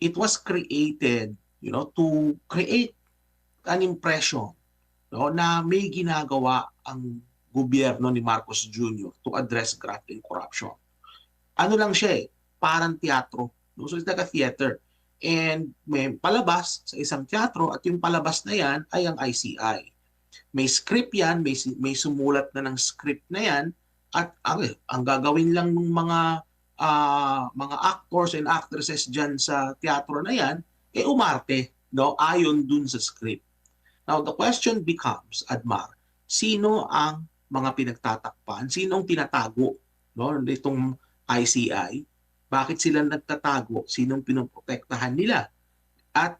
it was created, to create an impression, na may ginagawa ang gobyerno ni Marcos Jr. to address graft and corruption. Ano lang siya parang teatro. No? So it's like a theater. And may palabas sa isang teatro at yung palabas na yan ay ang ICI. May script yan, may sumulat na ng script na yan at ang gagawin lang ng mga actors and actresses dyan sa teatro na yan, umarte, no? Ayon dun sa script. Now, the question becomes, Admar, sino ang mga pinagtatakpan? Sino ang tinatago, no, nitong ICI? Bakit sila nagtatago? Sinong pinoprotektahan nila? At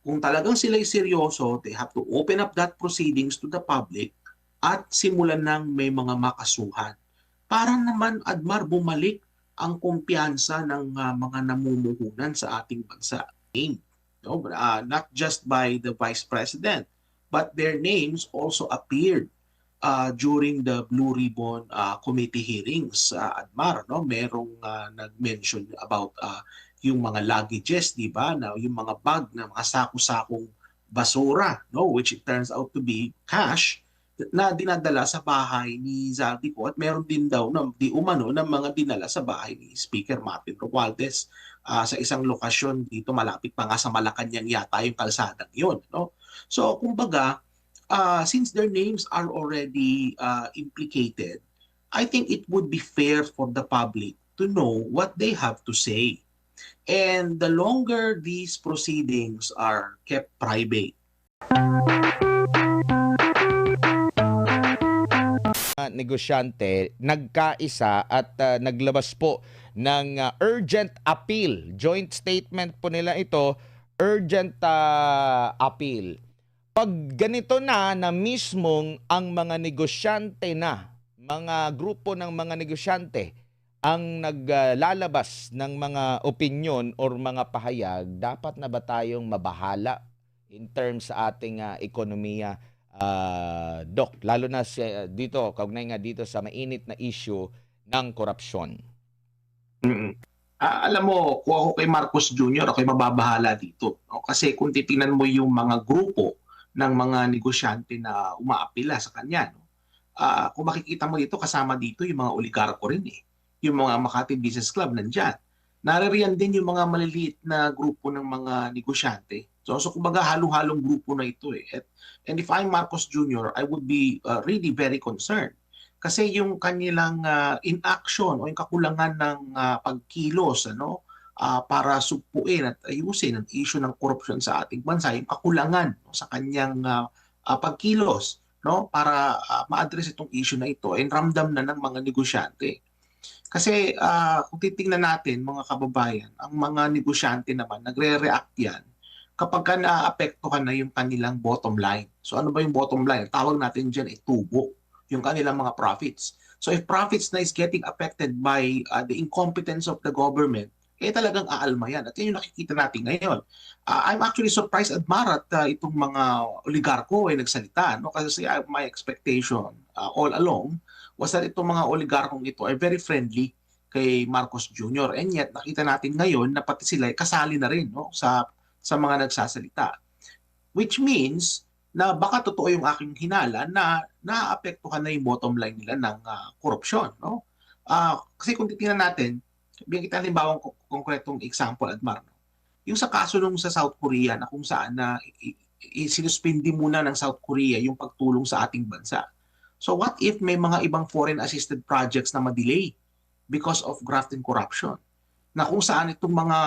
kung talagang sila'y seryoso, they have to open up that proceedings to the public at simulan ng may mga makasuhan. Para naman, Admar, bumalik ang kumpiyansa ng mga namumuhunan sa ating bansa. No? Not just by the Vice President, but their names also appeared during the Blue Ribbon Committee hearings, Admar. No? Merong nag-mention about yung mga luggages, di ba? Na yung mga bag na mga sako-sakong basura, no? Which it turns out to be cash na dinadala sa bahay ni Zaldico at meron din daw di umano ng mga dinala sa bahay ni Speaker Martin Romualdez sa isang lokasyon dito malapit pa nga sa Malacanang yata yung kalsadang yun. No? So kumbaga, since their names are already implicated, I think it would be fair for the public to know what they have to say. And the longer these proceedings are kept private, negosyante nagkaisa at naglabas po ng urgent appeal. Joint statement po nila ito, urgent appeal. Pag ganito na mismong ang mga negosyante na, mga grupo ng mga negosyante ang naglalabas ng mga opinyon or mga pahayag, dapat na ba tayong mabahala in terms sa ating ekonomiya, Doc? Lalo na dito, kaugnay nga dito sa mainit na issue ng korupsyon. Alam mo, kung ako kay Marcos Jr., ako'y mababahala dito. No? Kasi kung titingnan mo yung mga grupo ng mga negosyante na umaapila sa kanya, no? Kung makikita mo dito, kasama dito yung mga oligarko rin yung mga Makati Business Club nandyan. Naririyan din yung mga maliliit na grupo ng mga negosyante. So kumbaga halo-halong grupo na ito And if I'm Marcos Jr., I would be really very concerned. Kasi yung kanilang inaction o yung kakulangan ng pagkilos para supuin at ayusin ang issue ng korupsyon sa ating bansa, yung kakulangan sa kanyang pagkilos, no, para ma-address itong issue na ito, and ramdam na ng mga negosyante. Kasi kung titingnan natin, mga kababayan, ang mga negosyante naman, nagre-react yan kapag ka naapektuhan na yung kanilang bottom line. So ano ba yung bottom line? Tawag natin dyan tubo, yung kanilang mga profits. So if profits na is getting affected by the incompetence of the government, talagang aalma yan. At yun yung nakikita natin ngayon. I'm actually surprised, Admar, at itong mga oligarko ay nagsalita. No? Kasi my expectation all along was that itong mga oligarkong ito ay very friendly kay Marcos Jr. And yet, nakita natin ngayon na pati sila kasali na rin, no? sa mga nagsasalita. Which means na baka totoo yung aking hinala na naapektuhan na yung bottom line nila ng korupsyon. No? Kasi kung titingnan natin, bigyan kita halimbawa konkretong example, Admar. No? Yung sa kaso nung sa South Korea na kung saan na sinuspindi muna ng South Korea yung pagtulong sa ating bansa. So what if may mga ibang foreign assisted projects na ma-delay because of graft and corruption? Na kung saan itong mga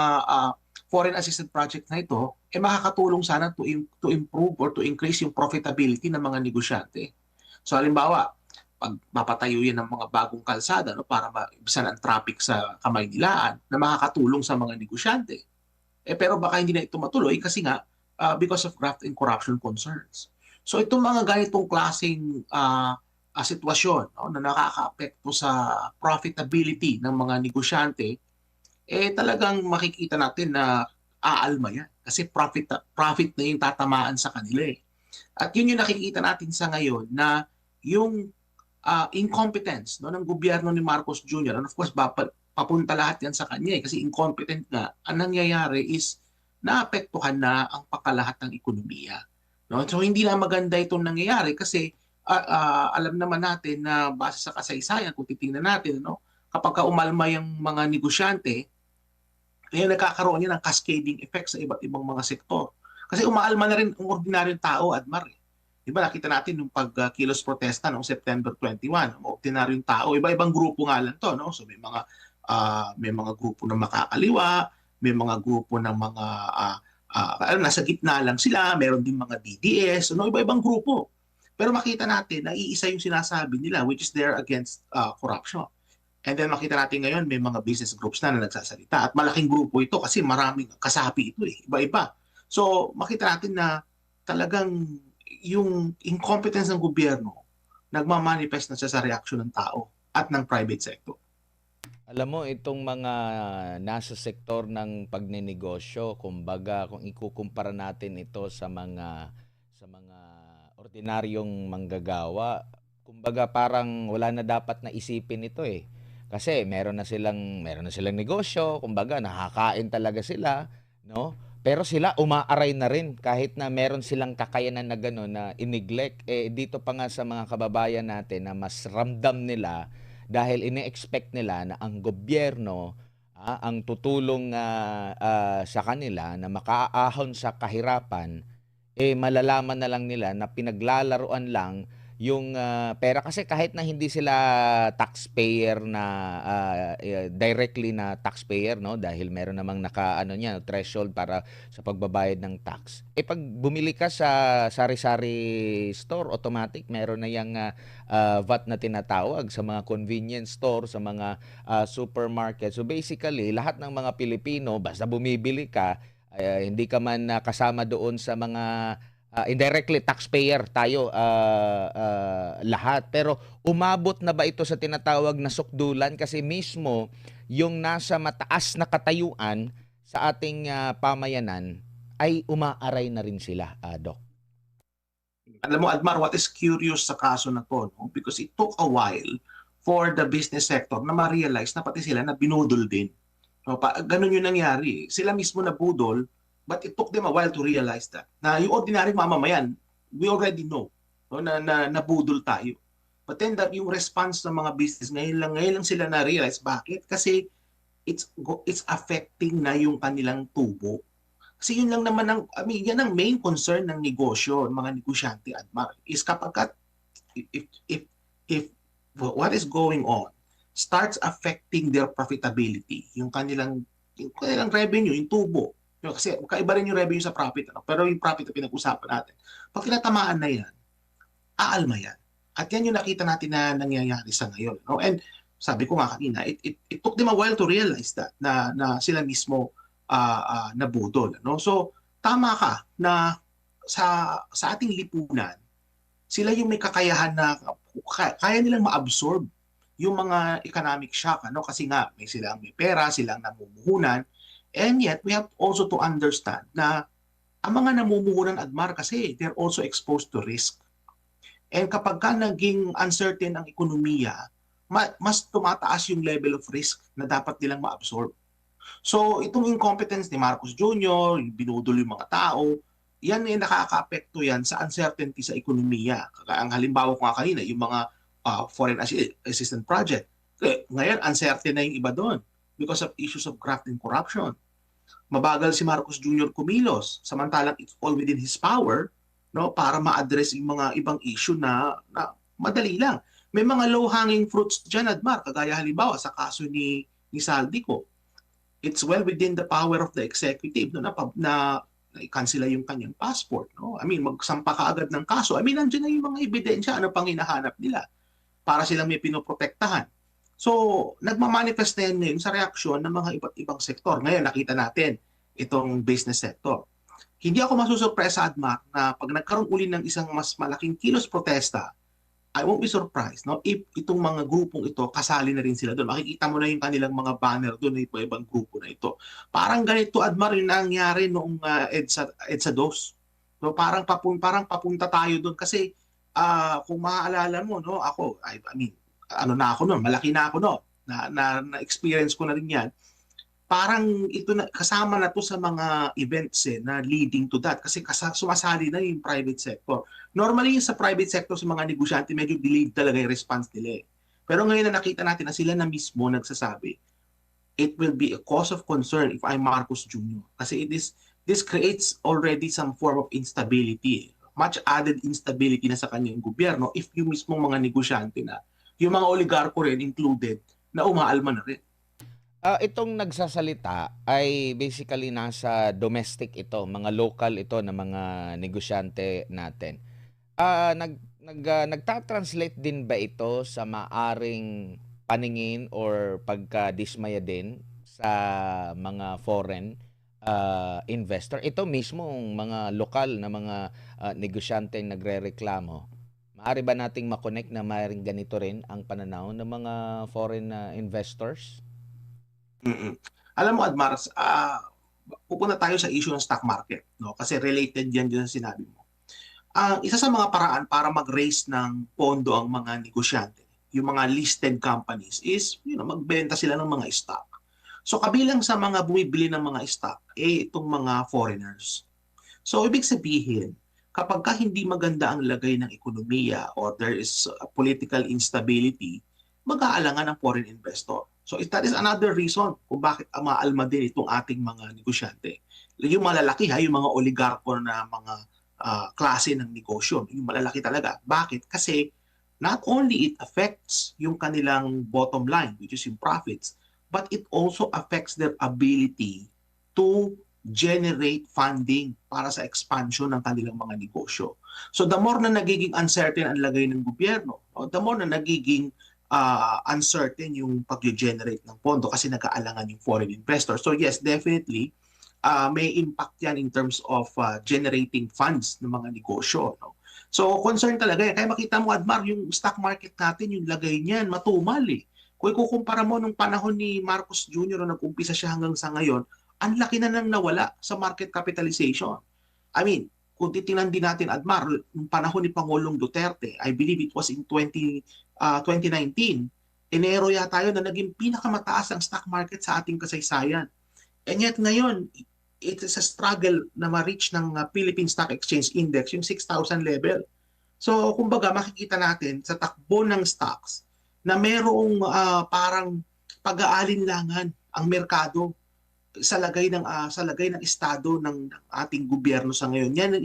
foreign assisted project na ito makakatulong sana to improve or to increase yung profitability ng mga negosyante. So halimbawa, pag mapatayo yan ng mga bagong kalsada, no, para maibisan ang traffic sa Kamaynilaan na makakatulong sa mga negosyante. Pero baka hindi na ito matuloy kasi nga because of graft and corruption concerns. So itong mga ganitong klaseng sitwasyon, no, na nakaka-apekto sa profitability ng mga negosyante, talagang makikita natin na aalma yan. Kasi profit na yung tatamaan sa kanila. At yun yung nakikita natin sa ngayon na yung incompetence, no, ng gobyerno ni Marcos Jr. And of course, papunta lahat yan sa kanya kasi incompetent nga. Ang nangyayari is naapektuhan na ang pangkalahat ng ekonomiya. No? So hindi na maganda itong nangyayari kasi alam naman natin na base sa kasaysayan, kung titingnan natin, no? Kapag umalma yung mga negosyante, kaya nagkakaroon yan ng cascading effect sa iba't ibang mga sektor. Kasi umaalma na rin ang ordinaryong tao, Admar. Eh. Di ba nakita natin yung pagkilos protesta noong September 21, ang ordinaryong tao, iba-ibang grupo nga lang to, no? So may mga grupo ng makakaliwa, may mga grupo ng mga nasa gitna lang sila, meron din mga DDS, no? Iba-ibang grupo. Pero makita natin na iisa yung sinasabi nila, which is they're against corruption. And then makita natin ngayon may mga business groups na nagsasalita at malaking grupo ito kasi maraming kasapi ito eh, iba-iba. So makita natin na talagang yung incompetence ng gobyerno nagmamanifest na siya sa reaksyon ng tao at ng private sector. Alam mo itong mga nasa sektor ng pagnenegosyo, kumbaga kung ikukumpara natin ito sa mga ordinaryong manggagawa, kumbaga parang wala na dapat na isipin ito eh. Kasi meron na silang negosyo, kumbaga nakakain talaga sila, no? Pero sila umaaray na rin kahit na meron silang kakayanan na gano'n na ineglect. Eh dito pa nga sa mga kababayan natin na mas ramdam nila dahil ini-expect nila na ang gobyerno ang tutulong sa kanila na makaahon sa kahirapan, eh malalaman na lang nila na pinaglalaruan lang yung pera kasi kahit na hindi sila taxpayer na directly na taxpayer no dahil meron namang naka niya threshold para sa pagbabayad ng tax. Eh pag bumili ka sa sari-sari store automatic meron na yang VAT na tinatawag sa mga convenience store, sa mga supermarket. So basically lahat ng mga Pilipino basta bumibili ka hindi ka man kasama doon sa mga indirectly taxpayer tayo lahat. Pero umabot na ba ito sa tinatawag na sukdulan kasi mismo yung nasa mataas na katayuan sa ating pamayanan ay umaaray na rin sila, Doc. Alam mo, Admar, what is curious sa kaso na to, no? Because it took a while for the business sector na ma-realize na pati sila na binudol din. No, ganun yung nangyari. Sila mismo nabudol, but it took them a while to realize that. Na yung ordinary mamamayan, we already know no, na nabudol tayo. But then yung response ng mga business, ngayon lang sila na-realize. Bakit? Kasi it's affecting na yung kanilang tubo. Kasi yun lang naman yan ang main concern ng negosyo, ng mga negosyante, Admar, is kapag if what is going on starts affecting their profitability, yung kanilang revenue, yung tubo. Kasi kaiba rin yung revenue sa profit, pero yung profit na pinag-usapan natin. Pag tinatamaan na yan, aalma yan. At yan yung nakita natin na nangyayari sa ngayon. No? And sabi ko nga kanina, it took them a while to realize that na sila mismo nabudol. No? So tama ka na sa ating lipunan, sila yung may kakayahan na kaya nilang ma-absorb yung mga economic shock. Kasi nga may pera, silang namumuhunan. And yet, we have also to understand na ang mga namumuhunan, Admar, kasi they're also exposed to risk. And kapag ka naging uncertain ang ekonomiya, mas tumataas yung level of risk na dapat nilang ma-absorb. So, itong incompetence ni Marcos Jr., yung binudol yung mga tao, yan nakaka-apekto yan sa uncertainty sa ekonomiya. Ang halimbawa ko nga kanina, yung mga foreign assistance project. Ngayon, uncertain na yung iba doon because of issues of graft and corruption. Mabagal si Marcos Jr. kumilos, samantalang it's all within his power no, para ma-address yung mga ibang issue na madali lang. May mga low-hanging fruits dyan, Admar, kagaya halimbawa sa kaso ni Saldico. It's well within the power of the executive no, na i-cancela yung kanyang passport. No? I mean, magsampa ka agad ng kaso. I mean, nandiyan na yung mga ebidensya, ano pang hinahanap nila para silang may pinoprotektahan. So, nagmamanifest na yan ngayon sa reaksyon ng mga iba't ibang sektor. Ngayon, nakita natin itong business sector. Hindi ako masusurpresa, Admar, na pag nagkaroon uli ng isang mas malaking kilos protesta, I won't be surprised no, if itong mga grupong ito, kasali na rin sila doon. Makikita mo na yung kanilang mga banner doon na ibang grupo na ito. Parang ganito, Admar, yung nangyari noong EDSA 2. So, parang papunta tayo doon kasi kung maaalala mo, no, ako, I mean, malaki na ako, no, na-experience ko na rin yan. parang ito na kasama na to sa mga events na leading to that kasi sumasali na yung private sector. Normally yung sa private sector sa mga negosyante medyo delayed talaga yung response nila eh. Pero ngayon na nakita natin na sila na mismo nagsasabi, it will be a cause of concern if I'm Marcos Jr. Kasi this creates already some form of instability. Much added instability na sa kanyang gobyerno if yung mismong mga negosyante na, yung mga oligarko rin included, na umaalma na rin. Itong nagsasalita ay basically nasa domestic ito, mga local ito na mga negosyante natin. Nagta-translate din ba ito sa maaring paningin or pagkadismaya din sa mga foreign investor? Ito mismo mga lokal na mga negosyante nagrereklamo. Maaari ba nating makonect na mayroong ganito rin ang pananaw ng mga foreign investors? Mm-mm. Alam mo, Admars, pupunta tayo sa issue ng stock market, no? Kasi related yan dyan sa sinabi mo. Isa sa mga paraan para mag-raise ng pondo ang mga negosyante, yung mga listed companies, is magbenta sila ng mga stock. So kabilang sa mga bumibili ng mga stock, itong mga foreigners. So ibig sabihin, kapag ka hindi maganda ang lagay ng ekonomiya or there is political instability, mag-aalangan ng foreign investor. So that is another reason kung bakit maalma din itong ating mga negosyante. Yung malalaki yung mga oligarko na mga klase ng negosyo, yung malalaki talaga. Bakit? Kasi not only it affects yung kanilang bottom line, which is yung profits, but it also affects their ability to generate funding para sa expansion ng kanilang mga negosyo. So the more na nagiging uncertain ang lagay ng gobyerno, the more na nagiging uncertain yung pag-generate ng pondo kasi nag-aalangan yung foreign investor. So yes, definitely, may impact yan in terms of generating funds ng mga negosyo. No? So concern talaga yan. Kaya makita mo, Admar, yung stock market natin, yung lagay niyan, matumal eh. Kung ikukumpara mo nung panahon ni Marcos Jr. na nag-umpisa siya hanggang sa ngayon, ang laki na nang nawala sa market capitalization. I mean, kung titingnan din natin, Admar, nung panahon ni Pangulong Duterte, I believe it was in 2019, Enero yata yun na naging pinakamataas ang stock market sa ating kasaysayan. And yet ngayon, it is a struggle na ma-reach ng Philippine Stock Exchange Index, yung 6,000 level. So, kumbaga, makikita natin sa takbo ng stocks na merong parang pag-aalinlangan ang merkado sa lagay ng estado ng ating gobyerno sa ngayon. Yan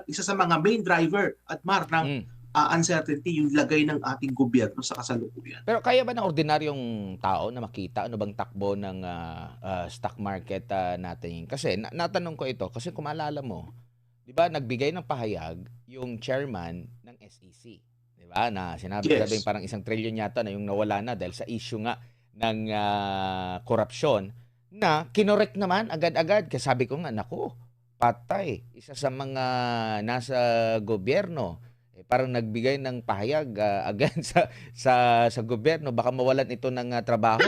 isa sa mga main driver at ng uncertainty, yung lagay ng ating gobyerno sa kasalukuyan. Pero kaya ba ng ordinaryong tao na makita ano bang takbo ng stock market natin? Kasi natanong ko ito kasi kung maalala mo, 'di ba, nagbigay ng pahayag yung chairman ng SEC, 'di ba? Na sinabi Yes. parang 1 trilyon yata na yung nawala na dahil sa issue nga ng korupsyon na kinorek naman agad-agad. Kasi sabi ko nga, naku, patay. Isa sa mga nasa gobyerno parang nagbigay ng pahayag agad sa gobyerno, baka mawalan ito ng trabaho.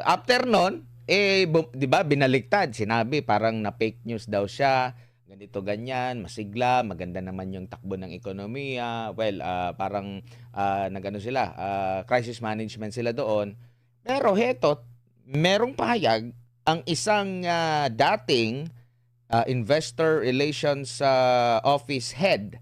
After nun, 'di ba, binaliktad, sinabi parang na fake news daw siya, ganito ganyan, masigla, maganda naman yung takbo ng ekonomiya. Well, parang nagano sila, crisis management sila doon. Pero heto, merong pahayag ang isang dating investor relations office head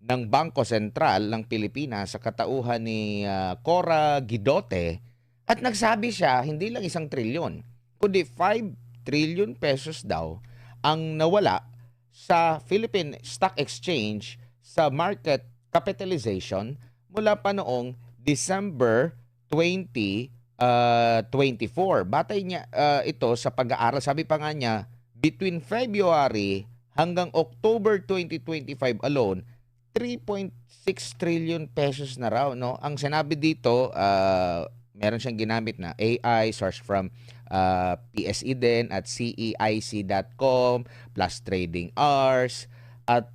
ng Bangko Sentral ng Pilipinas sa katauhan ni Cora Guidote, at nagsabi siya hindi lang 1 trilyon, kundi 5 trillion pesos daw ang nawala sa Philippine Stock Exchange sa market capitalization mula pa noong December 2024. Batay niya ito sa pag-aaral. Sabi pa nga niya, between February hanggang October 2025 alone, 3.6 trillion pesos na raw, no? Ang sinabi dito, meron siyang ginamit na AI, source from PSE din at CEIC.com, plus trading hours. At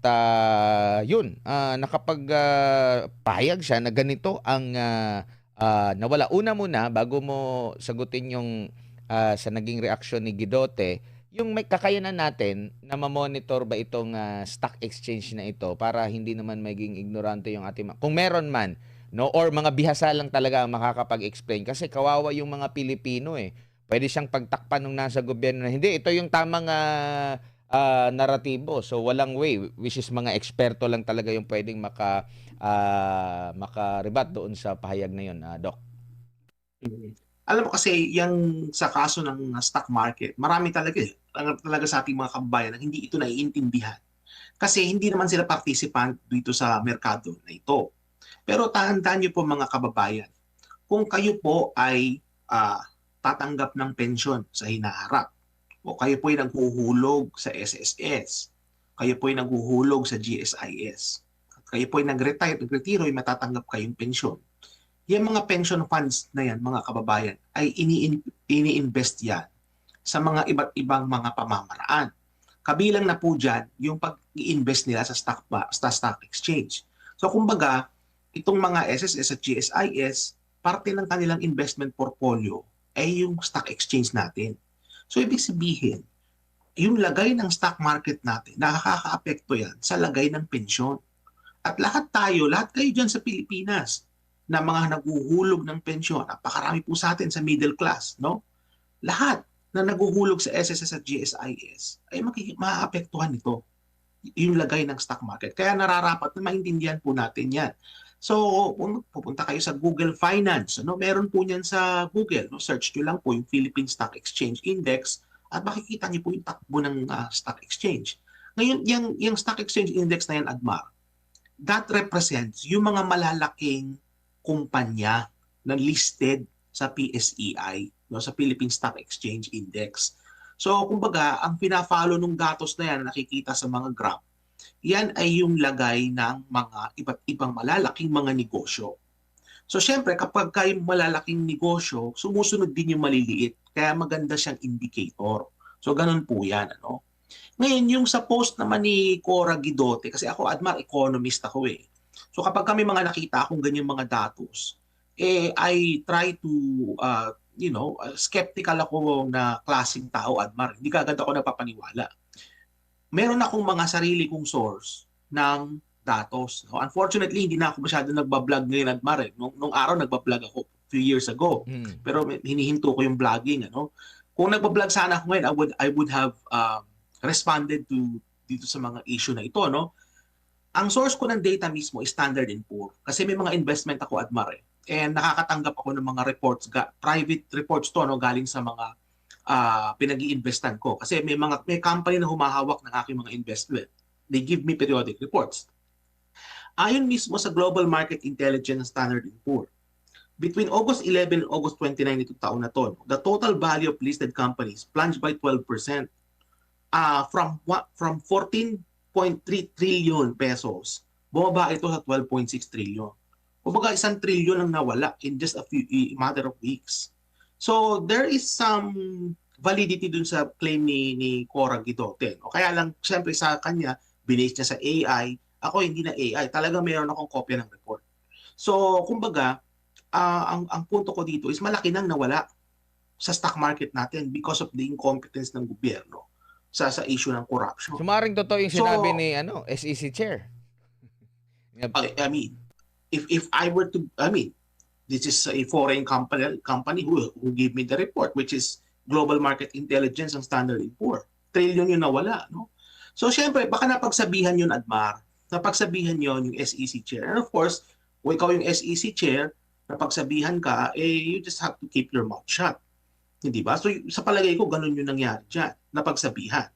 yun, nakapagpahayag siya na ganito ang nawala. Una muna, bago mo sagutin yung sa naging reaksyon ni Guidote, yung may kakayanan natin na ma-monitor ba itong stock exchange na ito para hindi naman maging ignorante yung ating kung meron man, no, or mga bihasa lang talaga ang makakapag-explain kasi kawawa yung mga Pilipino eh. pwede siyang pagtakpan nung nasa gobyerno na hindi, ito yung tamang naratibo. So walang way, which is mga eksperto lang talaga yung pwedeng makarebat doon sa pahayag na yun, Doc. Mm. Alam mo kasi yung sa kaso ng stock market, marami talaga talaga sa ating mga kababayan na hindi ito naiintindihan. Kasi hindi naman sila participant dito sa merkado na ito. Pero tandaan niyo po mga kababayan, kung kayo po ay tatanggap ng pensyon sa hinaharap, o kayo po ay naghuhulog sa SSS, kayo po ay naghuhulog sa GSIS, at kayo po ay nagretiro, ay matatanggap kayong pensyon. Yung mga pension funds na yan, mga kababayan, ay ini-invest yan sa mga iba't ibang mga pamamaraan. Kabilang na po dyan yung pag-i-invest nila sa stock exchange. So kumbaga, itong mga SSS at GSIS, parte ng kanilang investment portfolio ay yung stock exchange natin. So ibig sabihin, yung lagay ng stock market natin, nakaka-apekto yan sa lagay ng pensyon. At lahat kayo dyan sa Pilipinas, na mga naghuhulog ng pensyon, napakarami po sa atin sa middle class, no? Lahat na naghuhulog sa SSS at GSIS ay maaapektuhan nito yung lagay ng stock market. Kaya nararapat na maintindihan po natin yan. So, kung pupunta kayo sa Google Finance, no, meron po niyan sa Google. No? Search nyo lang po yung Philippine Stock Exchange Index at makikita niyo po yung takbo ng stock exchange. Ngayon, yung stock exchange index na yan, Admar, that represents yung mga malalaking kumpanya na listed sa PSEI, no, sa Philippine Stock Exchange Index. So, kumbaga, ang pina-follow ng datos na yan, nakikita sa mga graph, yan ay yung lagay ng mga iba't ibang malalaking mga negosyo. So, syempre, kapag kayo malalaking negosyo, sumusunod din yung maliliit. Kaya maganda siyang indicator. So, ganun po yan. Ano? Ngayon, yung sa post naman ni Cora Guidote, kasi ako, Admar, economist ako eh. So kapag kami mga nakita akong ganyan mga datos, I try to, skeptical ako na klaseng tao, Admar. Hindi kaagad ako napapaniwala. Meron akong mga sarili kong source ng datos. So, unfortunately, hindi na ako masyado nagbablog ngayon, Admar. Nung araw, nagbablog ako few years ago. Pero hinihinto ko yung vlogging. Ano? Kung nagbablog sana ako ngayon, I would have responded to dito sa mga issue na ito. No? Ang source ko ng data mismo is Standard & Poor. Kasi may mga investment ako, Admar. And nakakatanggap ako ng mga reports, private reports to, no, galing sa mga pinag-i-investan ko. Kasi may company na humahawak ng aking mga investment. They give me periodic reports. Ayon mismo sa Global Market Intelligence Standard & Poor, between August 11 and August 29 itong taon na to, the total value of listed companies plunged by 12%, from 14.3 trillion pesos, bumaba ito sa 12.6 trillion. Kumbaga 1 trillion ang nawala in just a matter of weeks. So there is some validity dun sa claim ni Cora Guidote. O kaya lang, siyempre sa kanya, binase niya sa AI. Ako hindi na AI. Talaga mayroon akong kopya ng report. So kumbaga, ang punto ko dito is malaki nang nawala sa stock market natin because of the incompetence ng gobyerno sa issue ng corruption. Sumaring totoo yung sinabi ni SEC Chair. I mean, if I were to, this is a foreign company who gave me the report, which is Global Market Intelligence and Standard & Poor. Trillion yung nawala, no? So, syempre, baka napagsabihan yun, Admar. Napagsabihan yun yung SEC Chair. And of course, kung ikaw yung SEC Chair, napagsabihan ka, you just have to keep your mouth shut. Hindi ba? So sa palagay ko, ganun yung nangyari dyan, napagsabihan.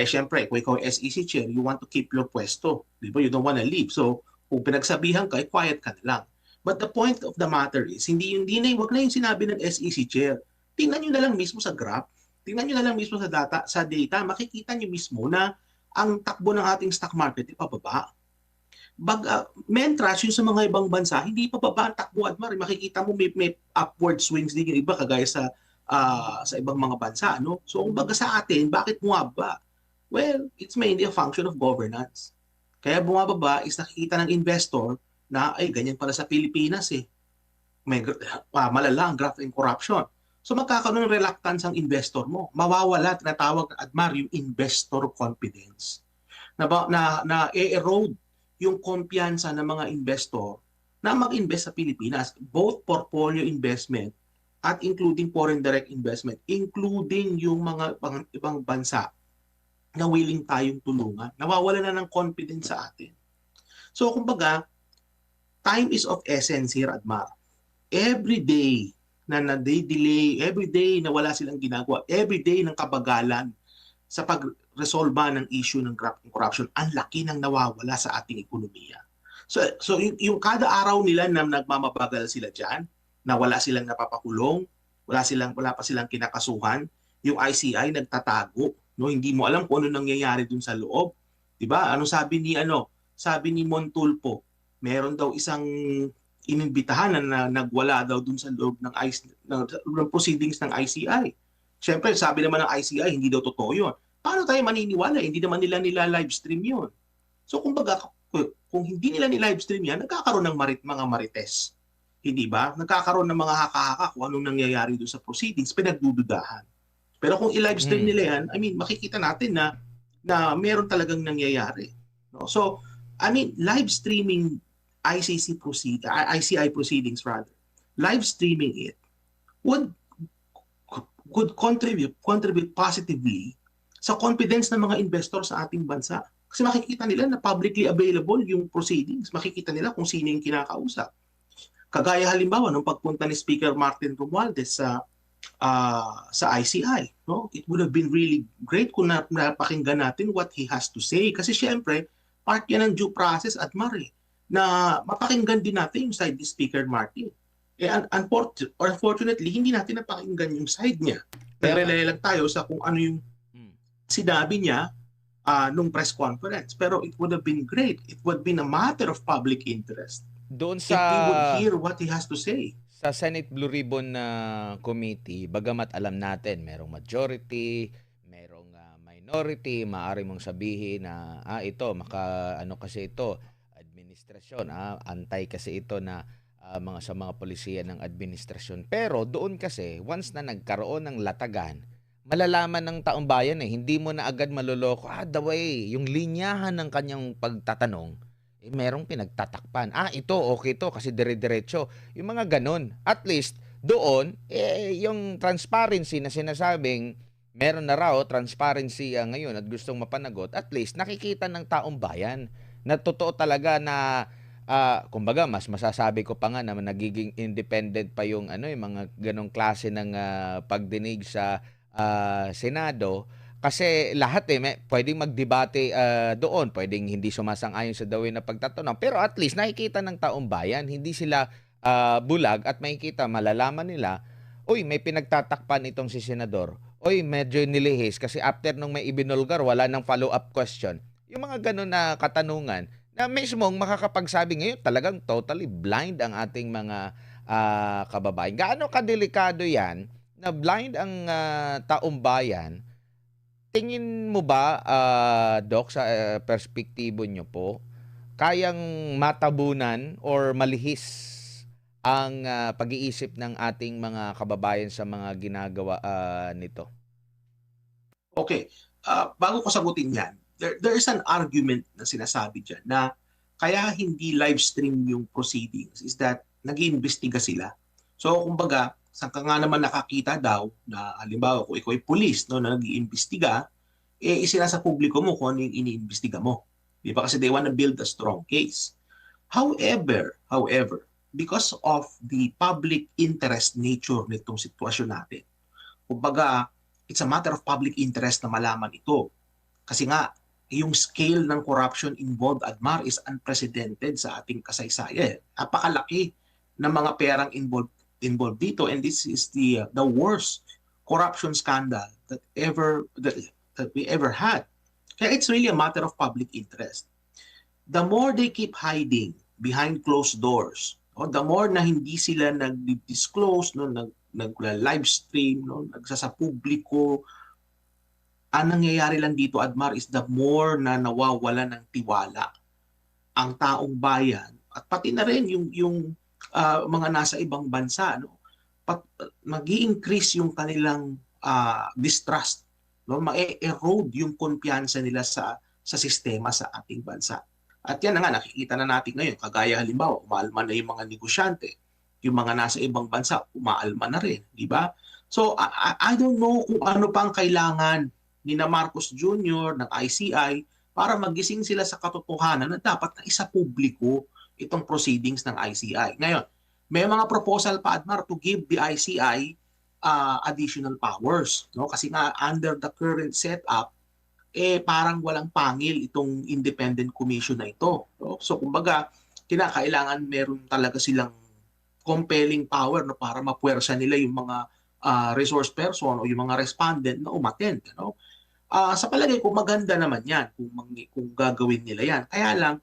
Syempre, kung ikaw SEC Chair, you want to keep your pwesto. Di ba? You don't want to leave. So, kung pinagsabihan ka, quiet ka na lang. But the point of the matter is, wag na yung sinabi ng SEC Chair. Tingnan nyo na lang mismo sa graph. Tingnan nyo na lang mismo sa data. Makikita nyo mismo na ang takbo ng ating stock market ay pababa. Mentras, yung sa mga ibang bansa, hindi pababa ang takbo, Admar. Makikita mo may upward swings din yung iba, kagaya sa ibang mga bansa, no? So, kumbaga sa atin, bakit bumaba? Well, it's mainly a function of governance. Kaya bumababa is nakikita ng investor na, ganyan pala sa Pilipinas eh. May malala ang graft and corruption. So, magkakaroon ng reluctance ang investor mo. Mawawala, tinatawag na, Admar, yung investor confidence. Na-erode yung kumpiyansa ng mga investor na mag-invest sa Pilipinas, both portfolio investment at including foreign direct investment, including yung mga ibang bansa na willing tayong tulungan. Nawawala na ng confidence sa atin. So kumbaga, time is of essence here, Admar. Every day na na-delay, every day na wala silang ginagawa, every day ng kabagalan sa pag-resolba ng issue ng corruption, ang laki ng nawawala sa ating ekonomiya. So yung kada araw nila na nagmamabagal sila diyan, na wala silang napapakulong, wala pa silang kinakasuhan, yung ICI nagtatago, no? Hindi mo alam kung ano nangyayari dun sa loob, 'di ba? Sabi ni Montulpo, meron daw isang inimbitahan na nagwala daw dun sa loob ng proceedings ng ICI. Siyempre, sabi naman ng ICI, hindi daw totoo yun. Paano tayo maniniwala? Hindi naman nila live stream yun. So kumbaga, kung hindi nila ni-live stream yan, nagkakaroon ng mga marites. Hindi ba? Nagkakaroon ng mga haka-haka kung anong nangyayari doon sa proceedings, pinagdududahan. Pero kung i-live stream nila yan, makikita natin na meron talagang nangyayari. No? So, live streaming ICI proceedings rather, live streaming it could contribute positively sa confidence ng mga investor sa ating bansa. Kasi makikita nila na publicly available yung proceedings. Makikita nila kung sino yung kinakausap. Kagaya halimbawa nung pagpunta ni Speaker Martin Romualdez sa ICI, no? It would have been really great kung napakinggan natin what he has to say. Kasi syempre, part yan ng due process at na mapakinggan din natin yung side ni Speaker Martin. Unfortunately, hindi natin napakinggan yung side niya. Nagre-relay lang tayo sa kung ano yung sinabi niya nung press conference. Pero it would have been great. It would have been a matter of public interest Doon if we would hear what he has to say. Sa Senate Blue Ribbon Committee, bagamat alam natin merong majority, merong minority, maaari mong sabihin na ito kasi ito administrasyon, antay kasi ito na sa mga polisiya ng administrasyon. Pero doon kasi once na nagkaroon ng latagan, malalaman ng taong bayan hindi mo na agad maloloko. The way yung linyahan ng kanyang pagtatanong, merong pinagtatakpan. Ito okay to kasi dire-diretso. Yung mga ganun. At least doon yung transparency na sinasabing meron na raw transparency ngayon at gustong mapanagot, at least nakikita ng taong bayan na totoo talaga na kumbaga mas masasabi ko pa nga na nagiging independent pa yung yung mga ganong klase ng pagdinig sa Senado, kasi lahat pwedeng magdebate doon, pwedeng hindi sumasang-ayon sa dawin na pagtatanong, pero at least nakikita ng taong bayan, hindi sila bulag at makikita, malalaman nila, may pinagtatakpan itong si senador, medyo nilihis kasi after nung may ibinulgar wala nang follow-up question. Yung mga ganun na katanungan na mismong makakapagsabi ngayon talagang totally blind ang ating mga kababayan. Gaano kadelikado yan na blind ang taong bayan? Tingin mo ba, Doc, sa perspektibo nyo po, kayang matabunan or malihis ang pag-iisip ng ating mga kababayan sa mga ginagawa nito? Okay. Bago ko sagutin yan, there is an argument na sinasabi dyan na kaya hindi live stream yung proceedings is that nag-iimbestiga sila. So, kumbaga, saan ka nga naman nakakita daw na halimbawa kung ikaw ay police na nag-iimbestiga, isinasa publiko mo kung ano yung iniimbestiga mo. Di ba? Kasi they want to build a strong case. However, because of the public interest nature nitong sitwasyon natin, kumbaga, it's a matter of public interest na malaman ito. Kasi nga, yung scale ng corruption involved, Admar, is unprecedented sa ating kasaysayan. Napakalaki ng mga perang involved dito, and this is the worst corruption scandal that we ever had. Kaya it's really a matter of public interest. The more they keep hiding behind closed doors, the more na hindi sila nag-disclose, nag-live stream, nagsasa publiko, ang nangyayari lang dito, Admar, is the more na nawawala ng tiwala ang taong bayan at pati na rin yung mga nasa ibang bansa, mag-i-increase yung kanilang distrust, ma-erode yung kumpiyansa nila sa sistema sa ating bansa. At yan na nga, nakikita na natin ngayon, kagaya halimbawa, umalma na yung mga negosyante. Yung mga nasa ibang bansa, umaalma na rin, di ba? So, I don't know kung ano pang kailangan ni na Marcos Jr., ng ICI, para magising sila sa katotohanan na dapat na isa publiko itong proceedings ng ICI. Ngayon, may mga proposal pa, Admar, to give the ICI additional powers. No? Kasi nga, under the current setup, parang walang pangil itong independent commission na ito. No? So, kumbaga, kinakailangan meron talaga silang compelling power no, para mapuwersa nila yung mga resource person o yung mga respondent na umattend. No? Sa palagay ko, maganda naman yan kung gagawin nila yan. Kaya lang,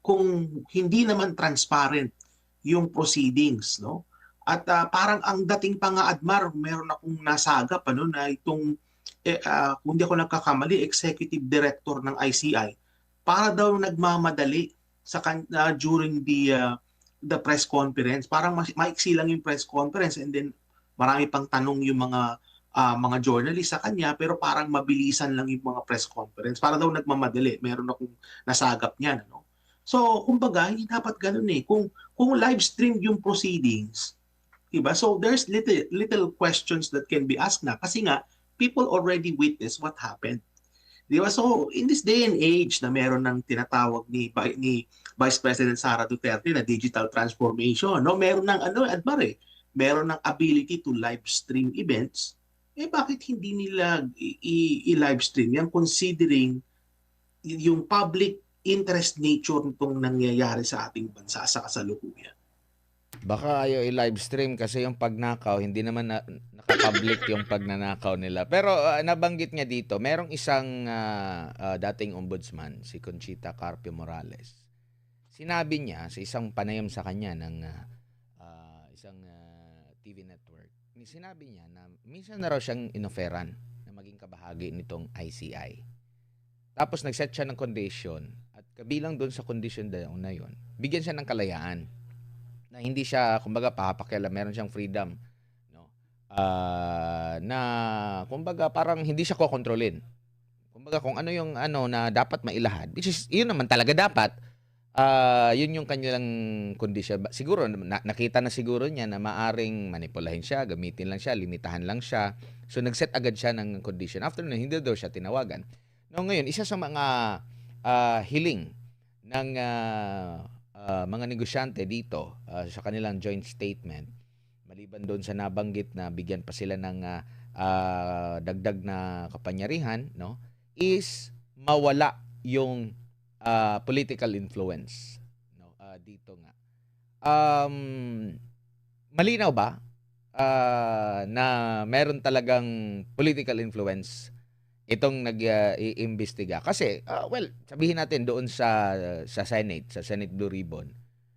kung hindi naman transparent yung proceedings, no? At parang ang dating pa nga, Admar, meron akong nasagap na itong kung hindi ako nagkakamali, executive director ng ICI para daw nagmamadali during the press conference. Parang maiksi lang yung press conference and then marami pang tanong yung mga journalist sa kanya pero parang mabilisan lang yung mga press conference. Para daw nagmamadali. Meron akong nasagap niyan. No? So, kumbaga, hindi dapat ganun eh. Kung live stream yung proceedings, diba? So, there's little questions that can be asked na. Kasi nga, people already witnessed what happened. Diba? So, in this day and age na meron ng tinatawag ni Vice President Sara Duterte na digital transformation, no? Meron ng Admar meron ng ability to live stream events, bakit hindi nila i-live stream yan considering yung public interest nature nitong nangyayari sa ating bansa sa kasalukuyan? Baka ayaw i-live stream kasi yung pagnakaw, hindi naman naka-public yung pagnanakaw nila. Pero nabanggit niya dito, merong isang dating ombudsman, si Conchita Carpio Morales. Sinabi niya sa isang panayam sa kanya ng isang TV network, sinabi niya na minsan na raw siyang inoferan na maging kabahagi nitong ICI. Tapos nag-set siya ng condition at kabilang doon sa condition na yun, bigyan siya ng kalayaan na hindi siya, kumbaga, papakialam, meron siyang freedom, no? Na, kumbaga, parang hindi siya kokontrolin. Kumbaga, kung ano yung na dapat mailahad, which is, yun naman talaga dapat, yun yung kanilang condition. Siguro, nakita na siguro niya na maaring manipulahin siya, gamitin lang siya, limitahan lang siya. So, nag-set agad siya ng condition. After na, hindi daw siya tinawagan. No, ngayon, isa sa mga hiling ng mga negosyante dito sa kanilang joint statement, maliban doon sa nabanggit na bigyan pa sila ng dagdag na kapangyarihan, no, is mawala yung political influence, no, dito nga. Malinaw ba na meron talagang political influence itong nag-iimbestiga? Kasi, well, sabihin natin doon sa Senate Blue Ribbon,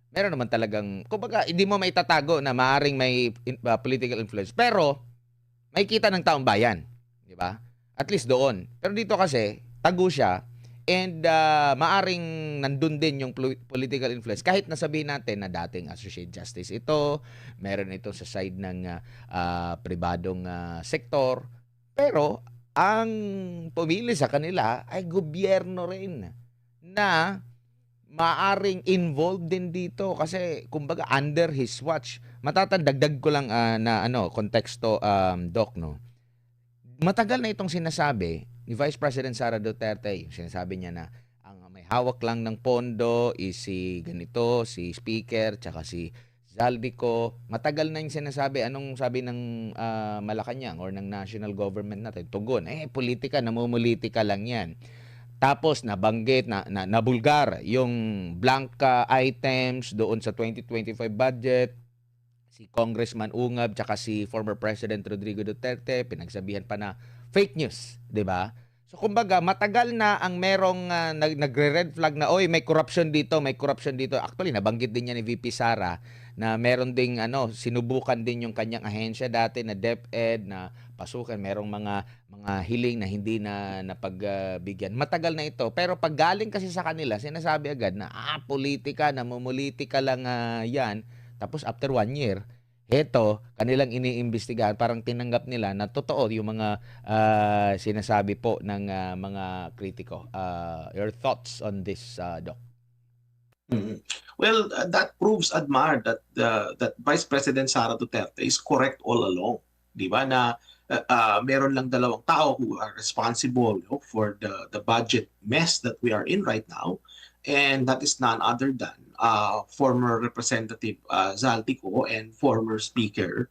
meron naman talagang, kumbaga, hindi mo maitatago na maaring may political influence. Pero, may kita ng taong bayan. Di ba? At least doon. Pero dito kasi, tago siya, and maaring nandun din yung political influence. Kahit nasabihin natin na dating Associate Justice ito, meron ito sa side ng pribadong sektor, pero, ang pumili sa kanila ay gobyerno rin na maaring involved din dito kasi kumbaga under his watch. Matatandagdag ko lang na konteksto, Doc, no. Matagal na itong sinasabi ni Vice President Sara Duterte. Sinasabi niya na ang may hawak lang ng pondo is si ganito, si Speaker, tsaka si Zaldico. Matagal na yung sinasabi. Anong sabi ng Malacanang or ng national government natin? Tugon, politika, namumulitika lang yan. Tapos nabanggit, nabulgar yung blank items doon sa 2025 budget. Si Congressman Ungab tsaka si former President Rodrigo Duterte, pinagsabihan pa na fake news, di ba? So kumbaga, matagal na ang merong nagre-red flag na, oy, may corruption dito, may corruption dito. Actually, nabanggit din niya ni VP Sara na meron ding sinubukan din yung kanyang ahensya dati na DepEd na pasukan, merong mga hiling na hindi na napagbigyan. Matagal na ito. Pero pag galing kasi sa kanila, sinasabi agad na politika, namumulitika lang yan. Tapos after 1 year, eto, kanilang iniimbestigahan, parang tinanggap nila na totoo yung mga sinasabi po ng mga kritiko. Your thoughts on this, Doc? Mhm. Well, that proves, Admar, that that Vice President Sara Duterte is correct all along. 'Di ba na meron lang dalawang tao who are responsible, for the budget mess that we are in right now, and that is none other than former Representative Zaltico and former Speaker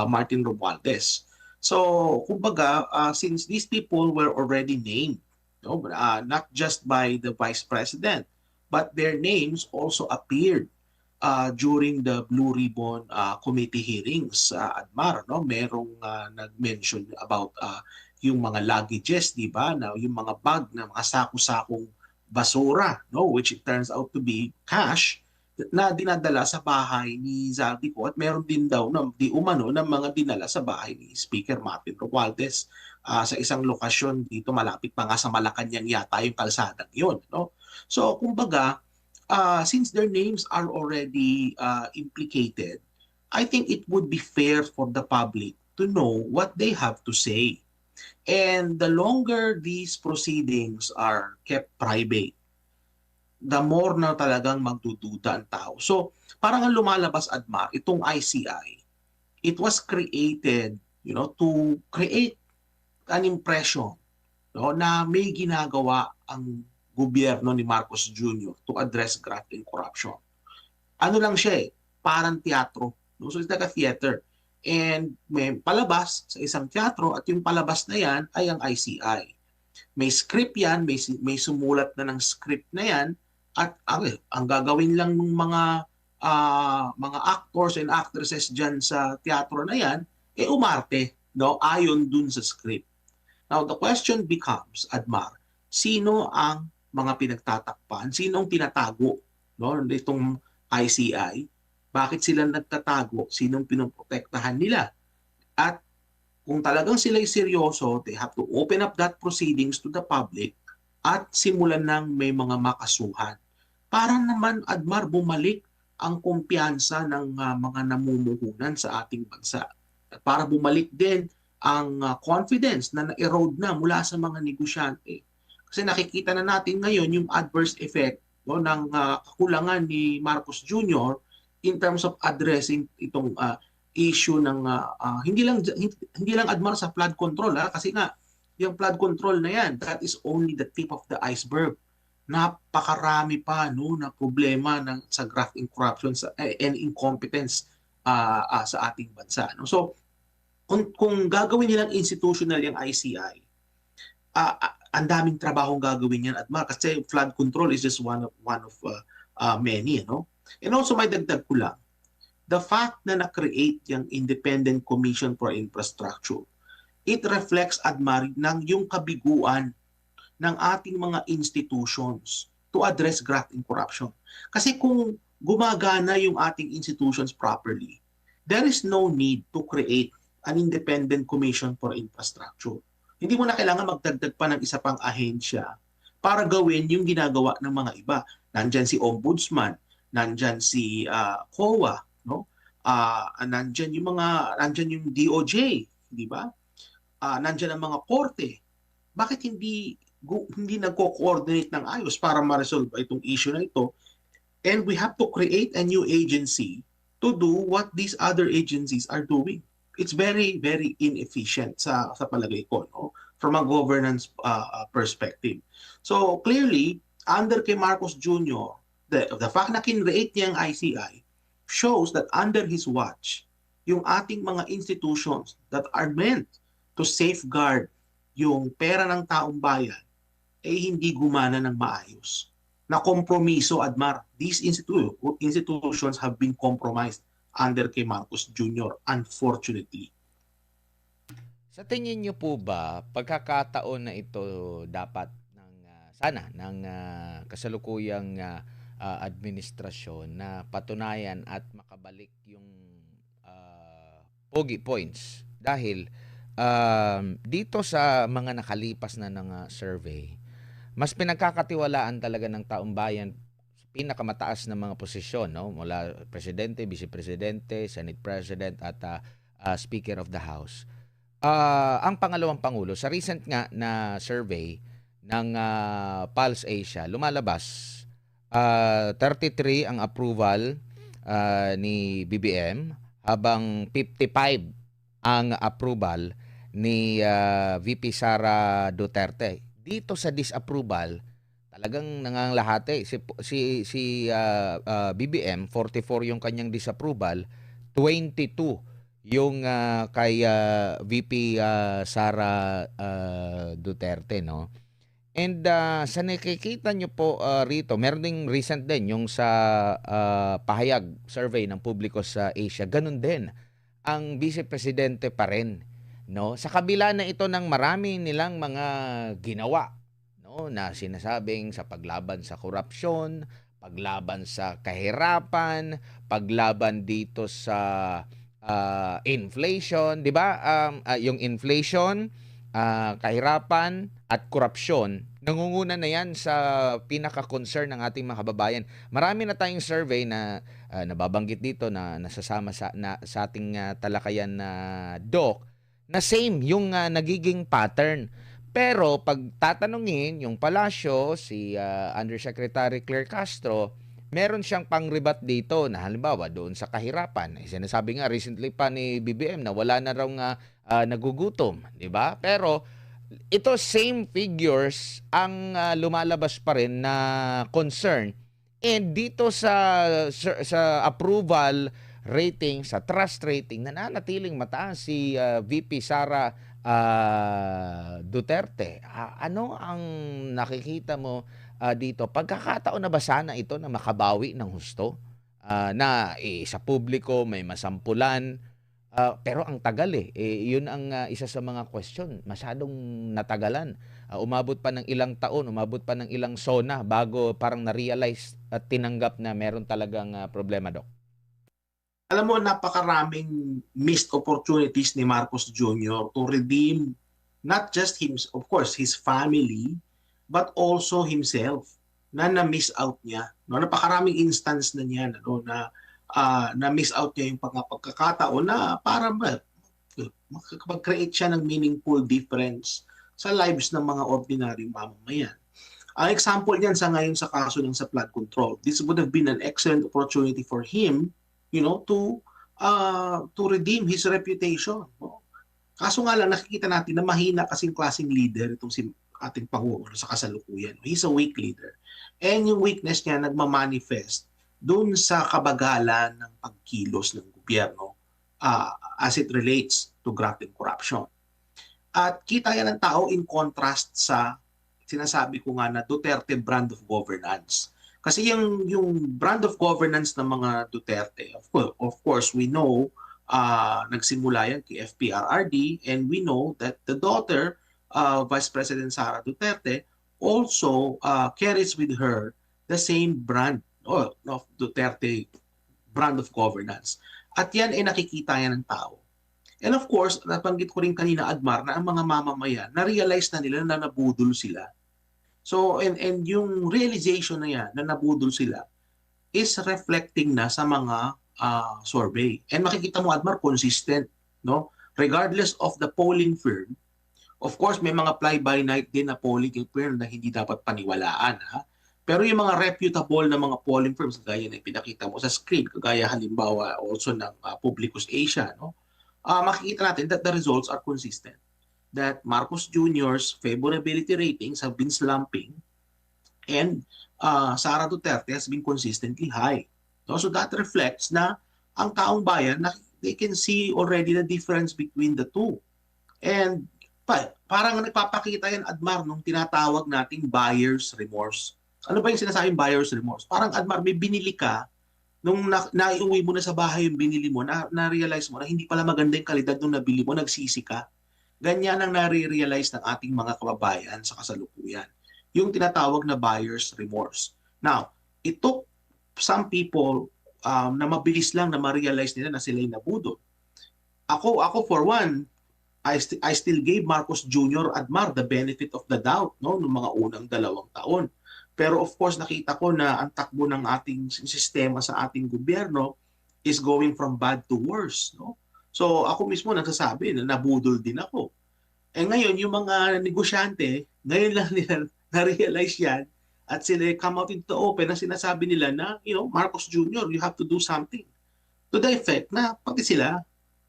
Martin Romualdez. So, kumbaga, since these people were already named, not just by the Vice President, but their names also appeared during the Blue Ribbon Committee hearings, Admar, no? Merong nag-mention about yung mga luggages, di ba? Na yung mga bag na mga sako-sakong basura, no? Which it turns out to be cash na dinadala sa bahay ni Zaldico, at meron din daw na di umano ng mga dinala sa bahay ni Speaker Martin Romualdez sa isang lokasyon dito, malapit pa nga sa Malacanang yata yung kalsadang yun, no? So kumbaga, since their names are already implicated, I think it would be fair for the public to know what they have to say. And the longer these proceedings are kept private, the more na talagang magdududa ang tao. So, parang ang lumalabas, Admar, itong ICI, it was created, to create an impression, no, na may ginagawa ang gobyerno ni Marcos Jr. to address graft and corruption. Ano lang siya parang teatro. No? So it's like a theater. And may palabas sa isang teatro, at yung palabas na yan ay ang ICI. May script yan, may sumulat na ng script na yan, at ang gagawin lang ng mga actors and actresses dyan sa teatro na yan, umarte, no, ayon dun sa script. Now, the question becomes, Admar, sino ang mga pinagtatakpan? Sino ang tinatago, no, nitong ICI? Bakit sila nagtatago? Sinong pinoprotektahan nila? At kung talagang sila'y seryoso, they have to open up that proceedings to the public at simulan ng may mga makasuhan. Para naman, Admar, bumalik ang kumpiyansa ng mga namumuhunan sa ating bansa. At para bumalik din ang confidence na na-erode na mula sa mga negosyante. Kasi nakikita na natin ngayon yung adverse effect, no, ng kakulangan ni Marcos Jr. in terms of addressing itong issue ng hindi lang, Admar, sa flood control, kasi nga yung flood control na yan, that is only the tip of the iceberg. Napakarami pa, no, na problema sa graft and corruption and incompetence sa ating bansa, no? So kung gagawin nilang institutional yung ICI, ang daming trabahong gagawin yan, Admar, kasi flood control is just one of many, no? And also, may dagdag ko lang, the fact na na-create yung Independent Commission for Infrastructure, it reflects, Admar, ng yung kabiguan ng ating mga institutions to address graft and corruption. Kasi kung gumagana yung ating institutions properly, there is no need to create an Independent Commission for Infrastructure. Hindi mo na kailangan magdagdag pa ng isa pang ahensya para gawin yung ginagawa ng mga iba. Nandyan si Ombudsman, nandyan si COA, no? Nandyan yung DOJ, di ba? Nandyan ang mga korte. Bakit hindi nagko-coordinate ng ayos para ma-resolve itong issue na ito? And we have to create a new agency to do what these other agencies are doing. It's very, very inefficient sa palagay ko, no? From a governance perspective. So clearly, under kay Marcos Jr., the fact na kinreate niya ang ICI shows that under his watch, yung ating mga institutions that are meant to safeguard yung pera ng taong bayan hindi gumana ng maayos. Na kompromiso, Admar, these institutions have been compromised under kay Marcos Jr., unfortunately. Sa tingin niyo po ba, pagkakataon na ito dapat ng kasalukuyang administrasyon na patunayan at makabalik yung pogi points? Dahil dito sa mga nakalipas na ng survey, mas pinagkakatiwalaan talaga ng taong bayan sa pinakamataas na mga posisyon, no? Mula presidente, vice presidente, senate president at speaker of the house. Ang pangalawang pangulo sa recent nga na survey ng Pulse Asia, lumalabas 33 ang approval ni BBM, habang 55 ang approval ni VP Sara Duterte. Dito sa disapproval, talagang nangangalahati. Si BBM, 44 yung kanyang disapproval, 22 yung kay VP Sara Duterte, no? And sa nakikita nyo po rito, meron ding recent din yung sa pahayag survey ng publiko sa Asia. Ganun din ang vice presidente pa rin, no? Sa kabila na ito ng marami nilang mga ginawa, no, na sinasabing sa paglaban sa korupsyon, paglaban sa kahirapan, paglaban dito sa inflation, 'di ba? Yung inflation, kahirapan at korupsyon, nangunguna na 'yan sa pinaka-concern ng ating mga kababayan. Marami na tayong survey na nababanggit dito na nasasama sa ating talakayan na doc, na same yung nagiging pattern. Pero pag tatanungin yung palasyo, si Undersecretary Claire Castro, meron siyang pang-rebat dito na halimbawa doon sa kahirapan. Sinasabi nga recently pa ni BBM na wala na raw nagugutom, di ba? Pero ito same figures ang lumalabas pa rin na concern. And dito sa approval rating, sa trust rating, nananatiling mataas si VP Sara Duterte. Ano ang nakikita mo dito? Pagkakataon na ba sana ito na makabawi ng husto? Na sa publiko may masampulan, pero ang tagal yun ang isa sa mga question. Masyadong natagalan. Umabot pa ng ilang taon, umabot pa ng ilang SONA bago parang na-realize at tinanggap na meron talagang problema, Doc. Alam mo, napakaraming missed opportunities ni Marcos Jr. to redeem not just him, of course, his family, but also himself na na-miss out niya. No, napakaraming instance na niyan, ano, na miss out niya yung pagkakataon na para mag-create siya ng meaningful difference sa lives ng mga ordinaryong mamamayan. Ang example niyan sa ngayon sa kaso ng sa flood control, this would have been an excellent opportunity for him, you know, to redeem his reputation. No? Kaso nga lang, nakikita natin na mahina kasing klaseng leader itong si ating Pangulo sa kasalukuyan. He's a weak leader. And yung weakness niya nagmamanifest doon sa kabagalan ng pagkilos ng gobyerno as it relates to graft and corruption. At kita yan ng tao in contrast sa sinasabi ko nga na Duterte brand of governance. Kasi yung brand of governance ng mga Duterte, of course, we know nagsimula yan kay FPRRD, and we know that the daughter, Vice President Sara Duterte, also carries with her the same brand of Duterte brand of governance. At yan ay nakikita yan ng tao. And of course, nabanggit ko rin kanina, Admar, na ang mga mamamayan, na-realize na nila na nabudol sila. So, and yung realization na yan, na nabudol sila, is reflecting na sa mga survey. And makikita mo, Admar, consistent, no? Regardless of the polling firm, of course, may mga fly-by-night din na polling firm na hindi dapat paniwalaan, ha? Pero yung mga reputable na mga polling firms, gaya na pinakita mo sa screen, kagaya halimbawa also ng Publicus Asia, no? Makikita natin that the results are consistent. That Marcos Jr.'s favorability ratings have been slumping, and Sara Duterte has been consistently high. No? So that reflects na ang taong bayan, they can see already the difference between the two. And parang nagpapakita yan, Admar, nung tinatawag nating buyer's remorse. Ano ba yung sinasabing buyer's remorse? Parang, Admar, may binili ka, nung naiuwi mo na sa bahay yung binili mo, na-realize mo na hindi pala maganda yung kalidad nung nabili mo, nagsisi ka. Ganyan ang nare-realize ng ating mga kababayan sa kasalukuyan. Yung tinatawag na buyer's remorse. Now, it took some people na mabilis lang na ma-realize nila na sila yung nabudol. Ako for one, I still gave Marcos Jr. Admar the benefit of the doubt, no, noong mga unang 2 taon. Pero of course, nakita ko na ang takbo ng ating sistema sa ating gobyerno is going from bad to worse, no? So ako mismo nagsasabi na nabudol din ako. Eh ngayon, yung mga negosyante, ngayon lang nila na-realize yan at sila come out into the open na sinasabi nila na, Marcos Jr., you have to do something. To the effect na pati sila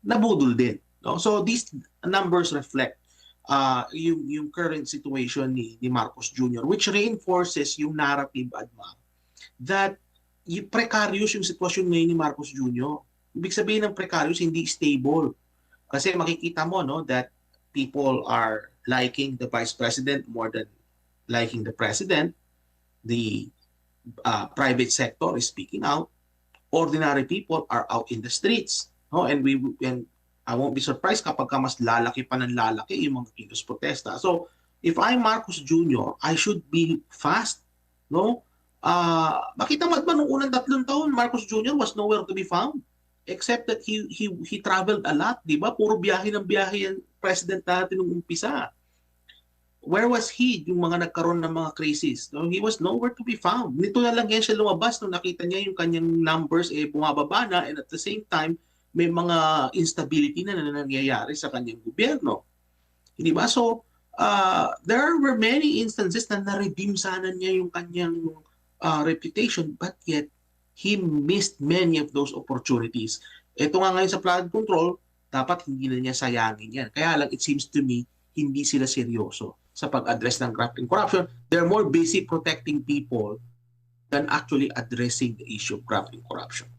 nabudol din. No? So these numbers reflect yung current situation ni Marcos Jr., which reinforces yung narrative, Adma, that precarious yung sitwasyon ngayon ni Marcos Jr. Ibig sabihin ng precarious, hindi stable. Kasi makikita mo that people are liking the Vice President more than liking the President. The private sector is speaking out. Ordinary people are out in the streets. No? And I won't be surprised kapag mas lalaki pa ng lalaki yung mga kilos protesta. So, if I'm Marcos Jr., I should be fast. No? Makita mo ba nung unang 3 taon, Marcos Jr. was nowhere to be found. Except that he traveled a lot, di ba? Puro biyahe ng biyahe yung president natin nung umpisa. Where was he yung mga nagkaroon ng mga crisis? No, he was nowhere to be found. Nito na lang yan siya lumabas nung nakita niya yung kanyang numbers bumababa na, and at the same time, may mga instability na nangyayari sa kanyang gobyerno. Hindi ba? So, there were many instances na na-redeem sana niya yung kanyang reputation, but yet, he missed many of those opportunities. Ito nga ngayon sa flood control, dapat hindi na niya sayangin yan. Kaya lang, it seems to me, hindi sila seryoso sa pag-address ng graft and corruption. They're more busy protecting people than actually addressing the issue of graft and corruption.